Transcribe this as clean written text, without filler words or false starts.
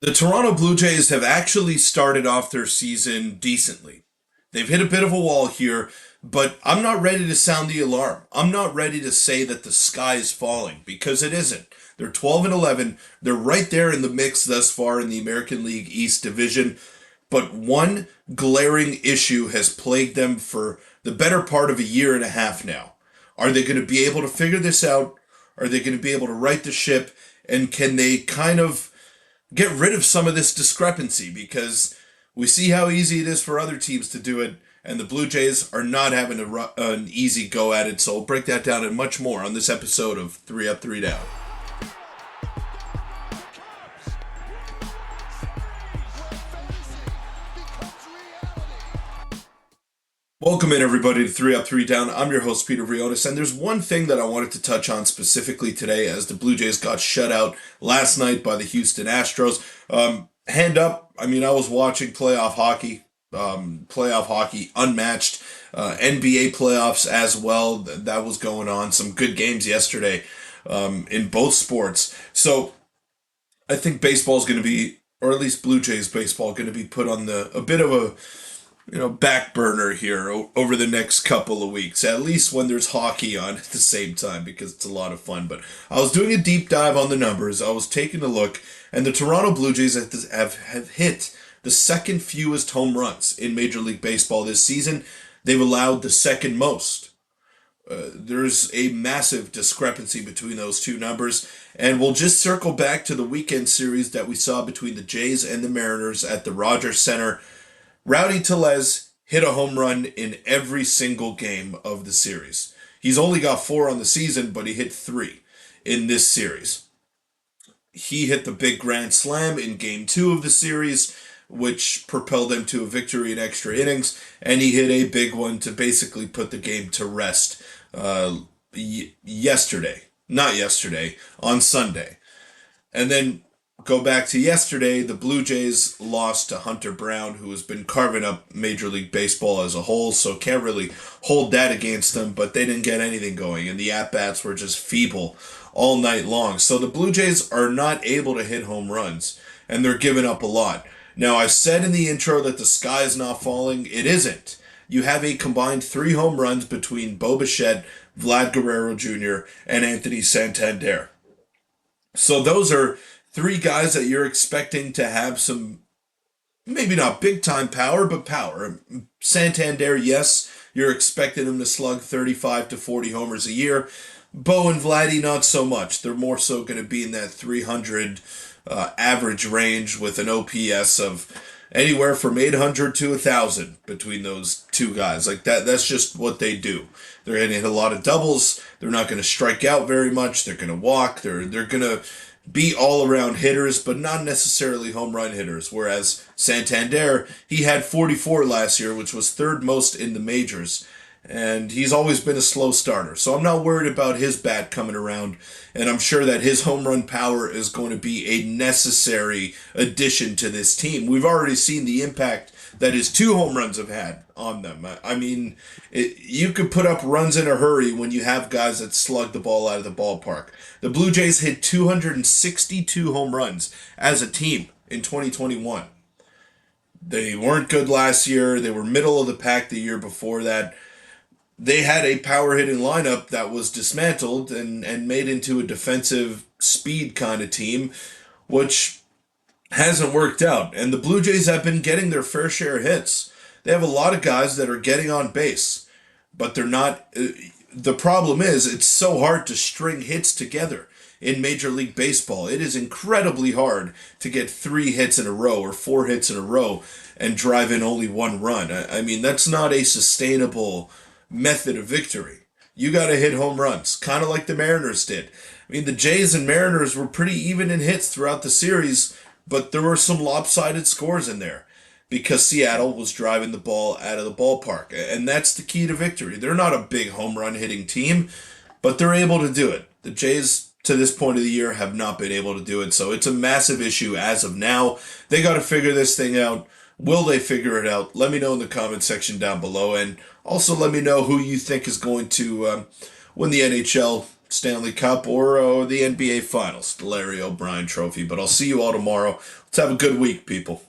The Toronto Blue Jays have actually started off their season decently. They've hit a bit of a wall here, but I'm not ready to sound the alarm. I'm not ready to say that the sky is falling because it isn't. They're 12 and 11. They're right there in the mix thus far in the American League East Division, but one glaring issue has plagued them for the better part of a year and a half now. Are they going to be able to figure this out? Are they going to be able to right the ship? And can they kind of get rid of some of this discrepancy, because we see how easy it is for other teams to do it, and the Blue Jays are not having an easy go at it. So we'll break that down and much more on this episode of 3 Up, 3 Down. Welcome in, everybody, to 3 Up, 3 Down. I'm your host, Peter Briones, and there's one thing that I wanted to touch on specifically today as the Blue Jays got shut out last night by the Houston Astros. Hand up, I mean, I was watching playoff hockey, unmatched, NBA playoffs as well. That was going on. Some good games yesterday in both sports. So I think baseball is going to be, or at least Blue Jays baseball, going to be put on a bit of a back burner here over the next couple of weeks, at least when there's hockey on at the same time, because it's a lot of fun. But I was doing a deep dive on the numbers. I was taking a look, and the Toronto Blue Jays have hit the second fewest home runs in Major League Baseball this season. They've allowed the second most. There's a massive discrepancy between those two numbers, and we'll just circle back to the weekend series that we saw between the Jays and the Mariners at the Rogers Center. Rowdy Tellez hit a home run in every single game of the series. He's only got 4 on the season, but he hit 3 in this series. He hit the big grand slam in game 2 of the series, which propelled them to a victory in extra innings, and he hit a big one to basically put the game to rest on Sunday. And then go back to yesterday, the Blue Jays lost to Hunter Brown, who has been carving up Major League Baseball as a whole, so can't really hold that against them, but they didn't get anything going, and the at-bats were just feeble all night long. So the Blue Jays are not able to hit home runs, and they're giving up a lot. Now, I said in the intro that the sky is not falling. It isn't. You have a combined 3 home runs between Bo Bichette, Vlad Guerrero Jr., and Anthony Santander. So those are 3 guys that you're expecting to have some, maybe not big time power, but power. Santander, yes, you're expecting him to slug 35 to 40 homers a year. Bo and Vladdy, not so much. They're more so going to be in that 300 average range with an OPS of anywhere from 800 to 1,000 between those 2 guys. Like that's just what they do. They're going to hit a lot of doubles. They're not going to strike out very much. They're going to walk. They're going to be all-around hitters, but not necessarily home run hitters. Whereas Santander, he had 44 last year, which was 3rd most in the majors. And he's always been a slow starter. So I'm not worried about his bat coming around. And I'm sure that his home run power is going to be a necessary addition to this team. We've already seen the impact that his 2 home runs have had on them. I mean, you could put up runs in a hurry when you have guys that slug the ball out of the ballpark. The Blue Jays hit 262 home runs as a team in 2021. They weren't good last year. They were middle of the pack the year before that. They had a power hitting lineup that was dismantled and made into a defensive speed kind of team, which hasn't worked out. And the Blue Jays have been getting their fair share of hits. They have a lot of guys that are getting on base, but they're not. The problem is it's so hard to string hits together in Major League Baseball. It is incredibly hard to get 3 hits in a row or 4 hits in a row and drive in only 1 run. I mean, that's not a sustainable method of victory. You got to hit home runs, kind of like the Mariners did. I mean, the Jays and Mariners were pretty even in hits throughout the series, but there were some lopsided scores in there because Seattle was driving the ball out of the ballpark. And that's the key to victory. They're not a big home run hitting team, but they're able to do it. The Jays, to this point of the year, have not been able to do it. So it's a massive issue as of now. They got to figure this thing out. Will they figure it out? Let me know in the comment section down below. And also let me know who you think is going to win the NHL Stanley Cup or the NBA Finals, the Larry O'Brien Trophy. But I'll see you all tomorrow. Let's have a good week, people.